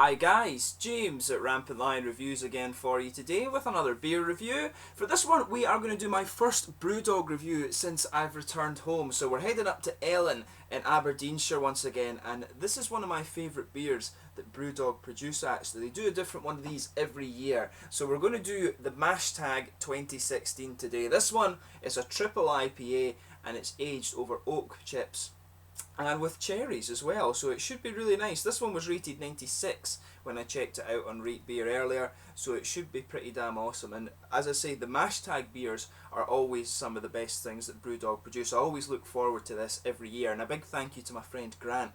Hi guys, James at RampantLionReviews again for you today with another beer review. For this one we are going to do my first Brewdog review since I've returned home. So we're heading up to Ellon in Aberdeenshire once again, and this is one of my favourite beers that Brewdog produce actually. They do a different one of these every year. So we're going to do the Mashtag 2016 today. This one is a triple IPA and it's aged over oak chips and with cherries as well, so it should be really nice. This one was rated 96 when I checked it out on Rate Beer earlier, so it should be pretty damn awesome. And as I say, the Mashtag beers are always some of the best things that Brewdog produce. I always look forward to this every year, and a big thank you to my friend Grant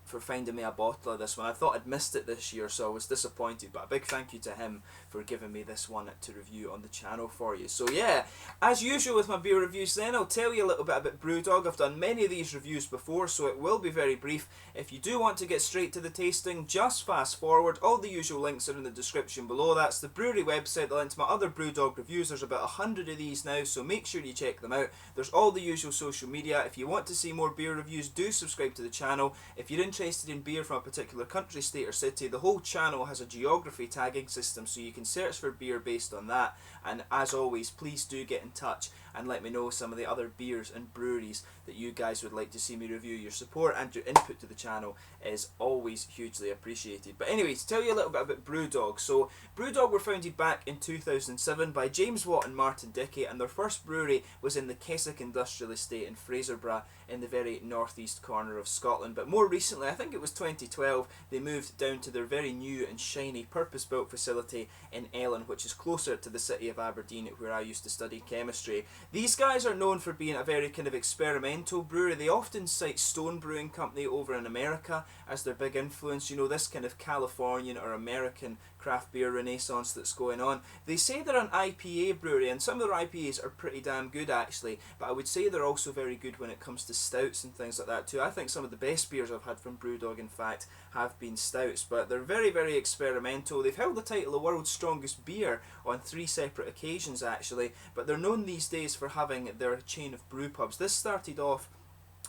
for finding me a bottle of this one. I thought I'd missed it this year, so I was disappointed, but a big thank you to him for giving me this one to review on the channel for you. So yeah, as usual with my beer reviews then, I'll tell you a little bit about Brewdog. I've done many of these reviews before, so it will be very brief. If you do want to get straight to the tasting, just fast forward. All the usual links are in the description below. That's the brewery website, the link to my other Brewdog reviews. There's about 100 of these now, so make sure you check them out. There's all the usual social media. If you want to see more beer reviews, do subscribe to the channel. If you're interested in beer from a particular country, state or city, the whole channel has a geography tagging system, so you can search for beer based on that. And as always, please do get in touch and let me know some of the other beers and breweries that you guys would like to see me review. Your support and your input to the channel is always hugely appreciated. But anyways, to tell you a little bit about Brewdog. So Brewdog were founded back in 2007 by James Watt and Martin Dickey, and their first brewery was in the Keswick Industrial Estate in Fraserburgh in the very northeast corner of Scotland. But more recently, I think it was 2012, they moved down to their very new and shiny purpose-built facility in Ellon, which is closer to the city of Aberdeen, where I used to study chemistry. These guys are known for being a very kind of experimental brewery. They often cite Stone Brewing Company over in America as their big influence. You know, this kind of Californian or American craft beer renaissance that's going on. They say they're an IPA brewery, and some of their IPAs are pretty damn good actually, but I would say they're also very good when it comes to stouts and things like that too. I think some of the best beers I've had from Brewdog, in fact, have been stouts, but they're very, very experimental. They've held the title of World's Strongest Beer on 3 separate occasions actually, but they're known these days for having their chain of brew pubs. This started off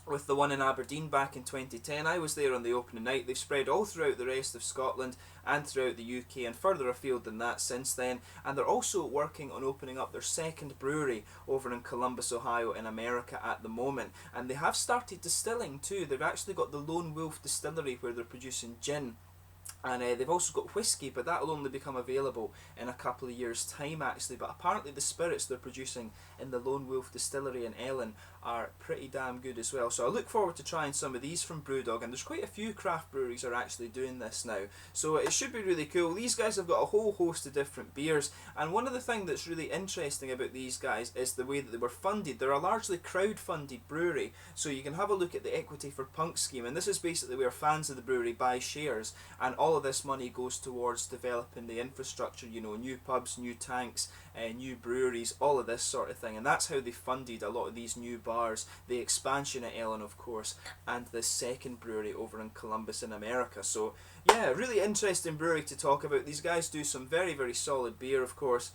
with the one in Aberdeen back in 2010. I was there on the opening night. They've spread all throughout the rest of Scotland and throughout the UK and further afield than that since then. And they're also working on opening up their second brewery over in Columbus, Ohio in America at the moment. And they have started distilling too. They've actually got the Lone Wolf Distillery where they're producing gin. And they've also got whiskey, but that will only become available in a couple of years' time actually. But apparently the spirits they're producing in the Lone Wolf Distillery in Ellon are pretty damn good as well. So I look forward to trying some of these from Brewdog, and there's quite a few craft breweries are actually doing this now. So it should be really cool. These guys have got a whole host of different beers, and one of the things that's really interesting about these guys is the way that they were funded. They're a largely crowd-funded brewery, so you can have a look at the Equity for Punk scheme, and this is basically where fans of the brewery buy shares, and all of this money goes towards developing the infrastructure, you know, new pubs, new tanks, new breweries, all of this sort of thing. And that's how they funded a lot of these new bars, the expansion at Ellon of course, and this second brewery over in Columbus in America. So yeah, really interesting brewery to talk about. These guys do some very, very solid beer of course,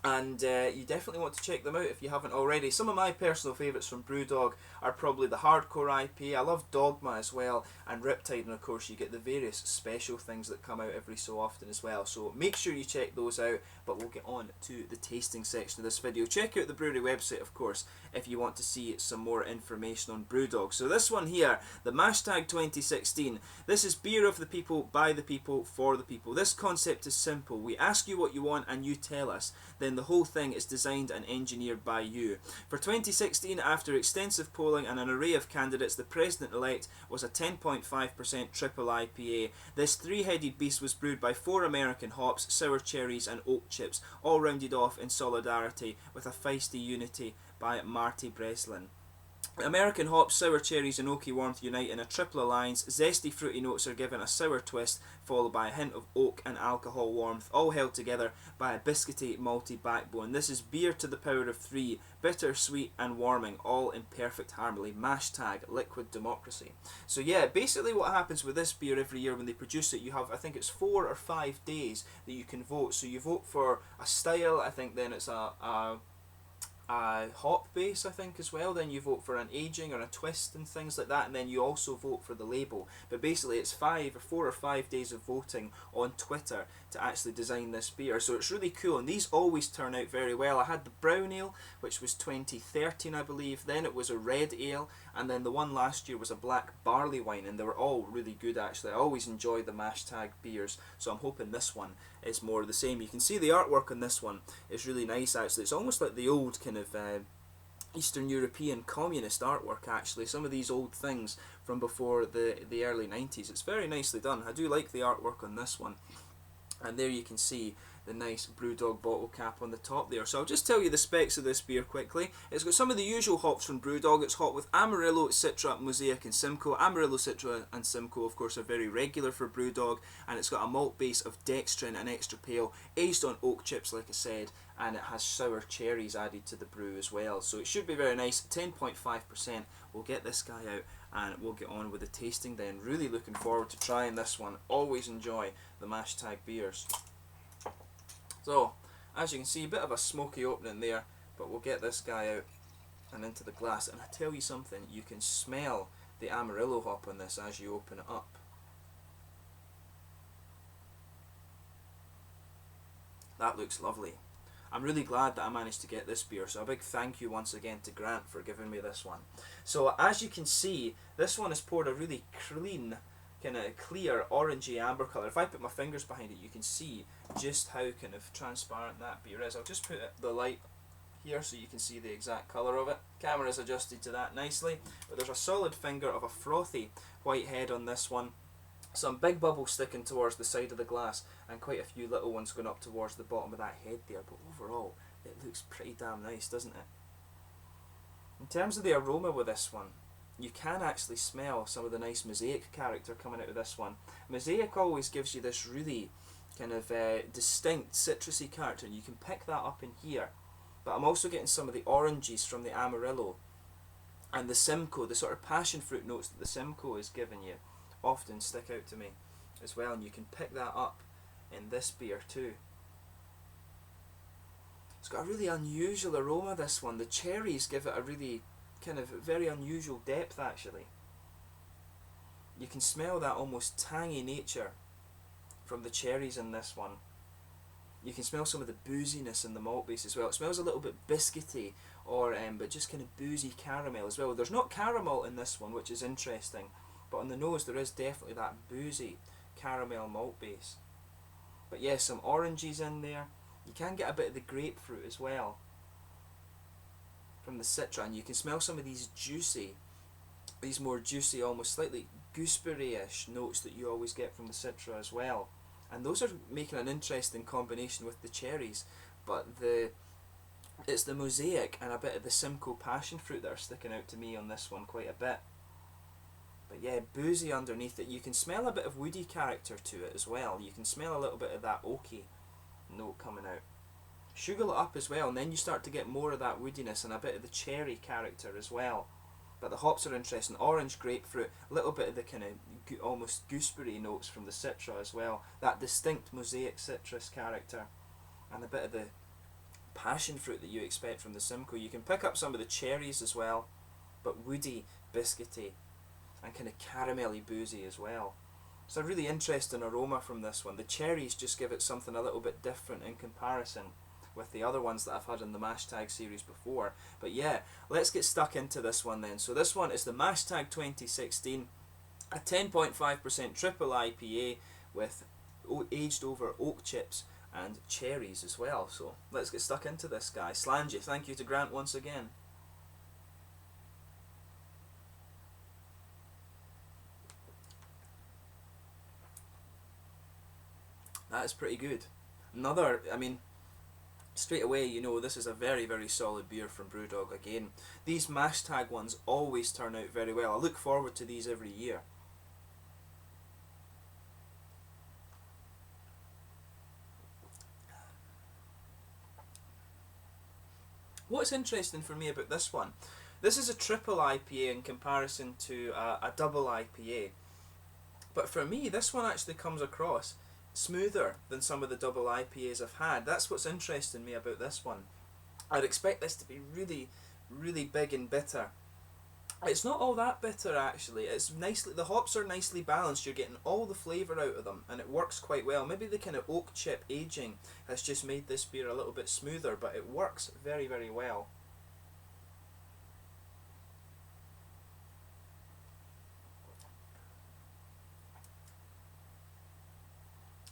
and you definitely want to check them out if you haven't already. Some of my personal favourites from Brewdog are probably the Hardcore IPA. I love Dogma as well, and Riptide, and of course you get the various special things that come out every so often as well. So make sure you check those out, but we'll get on to the tasting section of this video. Check out the brewery website of course if you want to see some more information on Brewdog. So this one here, the Mashtag 2016, this is beer of the people, by the people, for the people. This concept is simple. We ask you what you want and you tell us. Then the whole thing is designed and engineered by you. For 2016, after extensive polling and an array of candidates, the president-elect was a 10.5% triple IPA. This three-headed beast was brewed by 4 American hops, sour cherries and oak chips, all rounded off in solidarity with a feisty unity by Marty Breslin. American hops, sour cherries and oaky warmth unite in a triple alliance. Zesty fruity notes are given a sour twist, followed by a hint of oak and alcohol warmth, all held together by a biscuity, malty backbone. This is beer to the power of 3, bitter, sweet and warming, all in perfect harmony. Mashtag, liquid democracy. So yeah, basically what happens with this beer every year when they produce it, you have, I think it's 4 or 5 days that you can vote. So you vote for a style, I think then it's a a hop base, I think, as well. Then you vote for an aging or a twist and things like that, and then you also vote for the label. But basically, it's 4 or 5 days of voting on Twitter to actually design this beer. So it's really cool, and these always turn out very well. I had the brown ale, which was 2013, I believe. Then it was a red ale, and then the one last year was a black barley wine, and they were all really good actually. I always enjoy the Mashtag beers, so I'm hoping this one is more of the same. You can see the artwork on this one is really nice actually. It's almost like the old kind of Eastern European communist artwork actually. Some of these old things from before the early 90s. It's very nicely done. I do like the artwork on this one. And there you can see the nice Brewdog bottle cap on the top there. So I'll just tell you the specs of this beer quickly. It's got some of the usual hops from Brewdog. It's hopped with Amarillo, Citra, Mosaic and Simcoe. Amarillo, Citra and Simcoe of course are very regular for Brewdog, and it's got a malt base of dextrin and extra pale, aged on oak chips like I said, and it has sour cherries added to the brew as well. So it should be very nice. 10.5%. We'll get this guy out and we'll get on with the tasting then. Really looking forward to trying this one. Always enjoy the Mashtag beers. So, as you can see, a bit of a smoky opening there, but we'll get this guy out and into the glass. And I tell you something, you can smell the Amarillo hop on this as you open it up. That looks lovely. I'm really glad that I managed to get this beer, so a big thank you once again to Grant for giving me this one. So as you can see, this one has poured a really clean, kind of clear orangey amber colour. If I put my fingers behind it, you can see just how kind of transparent that beer is. I'll just put the light here so you can see the exact colour of it. Camera's adjusted to that nicely, but there's a solid finger of a frothy white head on this one. Some big bubbles sticking towards the side of the glass, and quite a few little ones going up towards the bottom of that head there, but overall it looks pretty damn nice, doesn't it? In terms of the aroma with this one, you can actually smell some of the nice Mosaic character coming out of this one. Mosaic always gives you this really kind of distinct citrusy character, and you can pick that up in here. But I'm also getting some of the oranges from the Amarillo and the Simcoe, the sort of passion fruit notes that the Simcoe is giving you often stick out to me as well, and you can pick that up in this beer too. It's got a really unusual aroma, this one. The cherries give it a really kind of very unusual depth actually. You can smell that almost tangy nature from the cherries in this one. You can smell some of the booziness in the malt base as well. It smells a little bit biscuity, or but just kind of boozy caramel as well. There's not caramel in this one, which is interesting, but on the nose there is definitely that boozy caramel malt base. But yes, some oranges in there. You can get a bit of the grapefruit as well from the Citra, and you can smell some of these more juicy, almost slightly gooseberry-ish notes that you always get from the Citra as well. And those are making an interesting combination with the cherries, but it's the Mosaic and a bit of the Simcoe passion fruit that are sticking out to me on this one quite a bit. But yeah, boozy underneath it. You can smell a bit of woody character to it as well. You can smell a little bit of that oaky note coming out. Sugar it up as well, and then you start to get more of that woodiness and a bit of the cherry character as well. But the hops are interesting. Orange, grapefruit, a little bit of the kind of almost gooseberry notes from the Citra as well. That distinct Mosaic citrus character, and a bit of the passion fruit that you expect from the Simcoe. You can pick up some of the cherries as well, but woody, biscuity, and kind of caramelly boozy as well. It's a really interesting aroma from this one. The cherries just give it something a little bit different in comparison with the other ones that I've had in the Mashtag series before. But yeah, let's get stuck into this one then. So this one is the Mashtag 2016, a 10.5% triple IPA with aged over oak chips and cherries as well. So let's get stuck into this guy. Slangy, thank you to Grant once again. That is pretty good. Another, I mean, straight away, you know, this is a very, very solid beer from Brewdog again. These Mashtag ones always turn out very well. I look forward to these every year. What's interesting for me about this one, this is a triple IPA in comparison to a double IPA. But for me, this one actually comes across smoother than some of the double IPAs I've had. That's what's interesting me about this one. I'd expect this to be really, really big and bitter. It's not all that bitter actually. It's nicely, the hops are nicely balanced. You're getting all the flavour out of them, and it works quite well. Maybe the kind of oak chip aging has just made this beer a little bit smoother, but it works very, very well.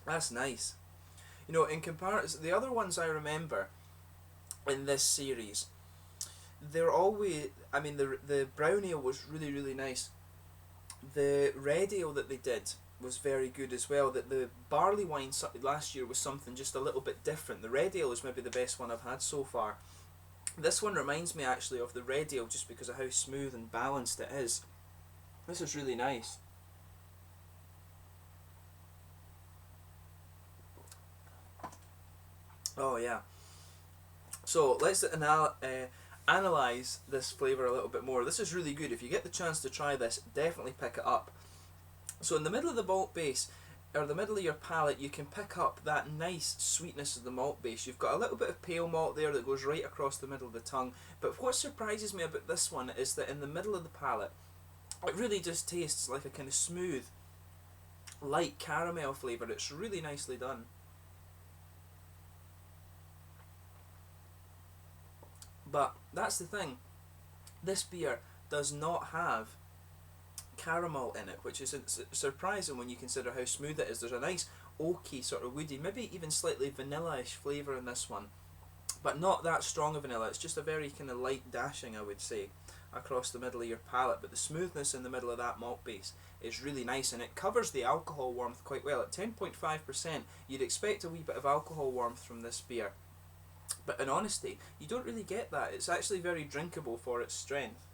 That's nice. You know, in comparison, the other ones I remember in this series, they're always. I mean, the brown ale was really, really nice. The red ale that they did was very good as well. That the barley wine last year was something just a little bit different. The red ale is maybe the best one I've had so far. This one reminds me actually of the red ale just because of how smooth and balanced it is. This is really nice. Oh yeah. So let's analyze this flavour a little bit more. This is really good. If you get the chance to try this, definitely pick it up. So in the middle of the malt base, or the middle of your palate, you can pick up that nice sweetness of the malt base. You've got a little bit of pale malt there that goes right across the middle of the tongue. But what surprises me about this one is that in the middle of the palate, it really just tastes like a kind of smooth, light caramel flavour. It's really nicely done. But that's the thing. This beer does not have caramel in it, which is surprising when you consider how smooth it is. There's a nice oaky, sort of woody, maybe even slightly vanilla-ish flavour in this one, but not that strong of vanilla. It's just a very kind of light dashing, I would say, across the middle of your palate. But the smoothness in the middle of that malt base is really nice, and it covers the alcohol warmth quite well. At 10.5%, you'd expect a wee bit of alcohol warmth from this beer, but in honesty, you don't really get that. It's actually very drinkable for its strength.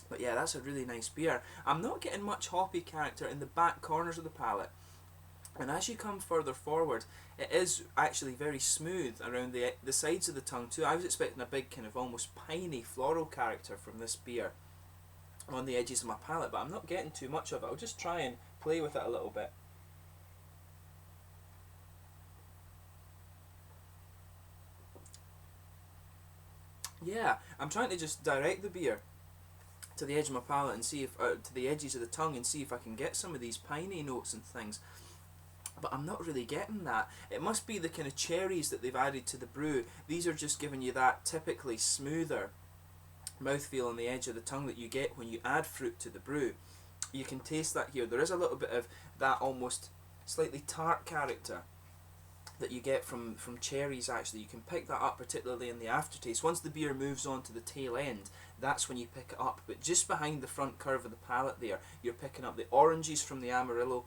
But yeah, that's a really nice beer. I'm not getting much hoppy character in the back corners of the palate. And as you come further forward, it is actually very smooth around the sides of the tongue too. I was expecting a big kind of almost piney floral character from this beer on the edges of my palate, but I'm not getting too much of it. I'll just try and play with it a little bit. Yeah, I'm trying to just direct the beer to the edge of my palate and see if to the edges of the tongue and see if I can get some of these piney notes and things. But I'm not really getting that. It must be the kind of cherries that they've added to the brew. These are just giving you that typically smoother mouthfeel on the edge of the tongue that you get when you add fruit to the brew. You can taste that here. There is a little bit of that almost slightly tart character that you get from cherries actually. You can pick that up particularly in the aftertaste. Once the beer moves on to the tail end, that's when you pick it up. But just behind the front curve of the palate there, you're picking up the oranges from the Amarillo.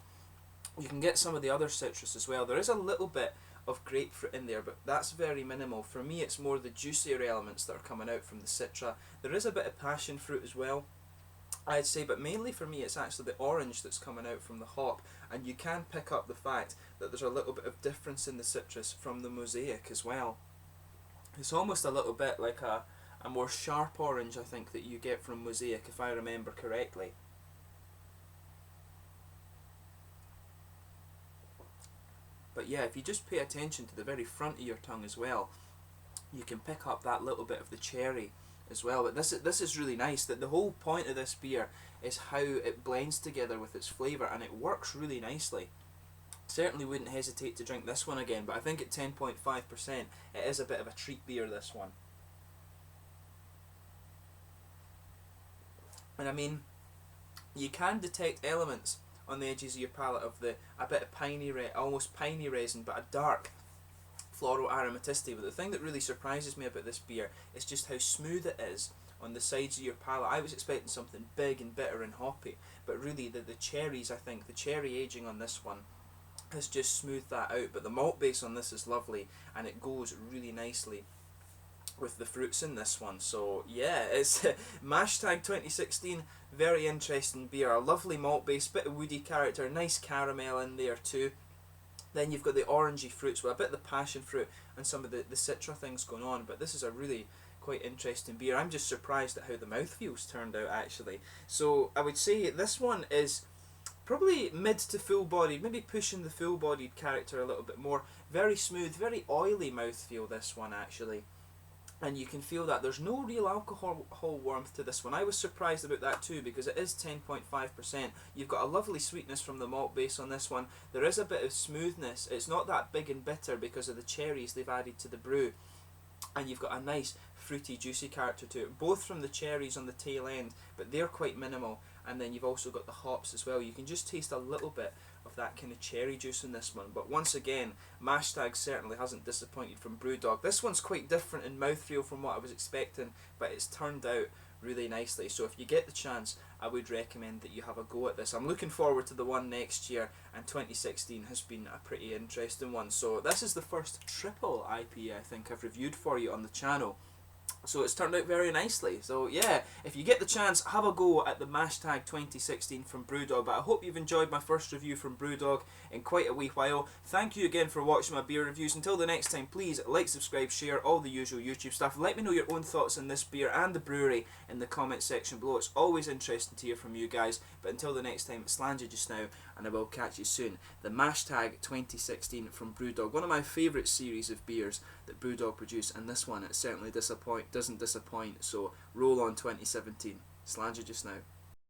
You can get some of the other citrus as well. There is a little bit of grapefruit in there, but that's very minimal. For me, it's more the juicier elements that are coming out from the citra. There is a bit of passion fruit as well, I'd say, but mainly for me it's actually the orange that's coming out from the hop, and you can pick up the fact that there's a little bit of difference in the citrus from the mosaic as well. It's almost a little bit like a more sharp orange, I think, that you get from mosaic, if I remember correctly. But yeah, if you just pay attention to the very front of your tongue as well, you can pick up that little bit of the cherry as well. But this is really nice. That the whole point of this beer is how it blends together with its flavour, and it works really nicely. Certainly wouldn't hesitate to drink this one again, but I think at 10.5% it is a bit of a treat beer, this one. And I mean, you can detect elements on the edges of your palate of a bit of piney, almost piney resin, but a dark floral aromaticity. But the thing that really surprises me about this beer is just how smooth it is on the sides of your palate. I was expecting something big and bitter and hoppy, but really the cherries, I think, the cherry aging on this one has just smoothed that out. But the malt base on this is lovely, and it goes really nicely with the fruits in this one. So yeah, it's Mashtag 2016, very interesting beer. A lovely malt base, bit of woody character, nice caramel in there too. Then you've got the orangey fruits with a bit of the passion fruit and some of the citra things going on. But this is a really quite interesting beer. I'm just surprised at how the mouthfeels turned out actually. So I would say this one is probably mid to full bodied, maybe pushing the full bodied character a little bit more. Very smooth, very oily mouthfeel, this one actually. And you can feel that there's no real alcohol warmth to this one. I was surprised about that too, because it is 10.5%. You've got a lovely sweetness from the malt base on this one. There is a bit of smoothness. It's not that big and bitter because of the cherries they've added to the brew. And you've got a nice fruity juicy character to it, both from the cherries on the tail end, but they're quite minimal. And then you've also got the hops as well. You can just taste a little bit of that kind of cherry juice in this one. But once again, Mashtag certainly hasn't disappointed from Brewdog. This one's quite different in mouthfeel from what I was expecting, but it's turned out really nicely. So if you get the chance, I would recommend that you have a go at this. I'm looking forward to the one next year, and 2016 has been a pretty interesting one. So this is the first triple IPA I think I've reviewed for you on the channel. So it's turned out very nicely. So yeah, if you get the chance, have a go at the Mashtag 2016 from Brewdog. But I hope you've enjoyed my first review from Brewdog in quite a wee while. Thank you again for watching my beer reviews. Until the next time, please like, subscribe, share, all the usual YouTube stuff. Let me know your own thoughts on this beer and the brewery in the comment section below. It's always interesting to hear from you guys. But until the next time, it's Landry just now, and I will catch you soon. The Mashtag 2016 from Brewdog, one of my favourite series of beers that Brewdog produce, and this one, it certainly doesn't disappoint. So roll on 2017. It's Landry just now.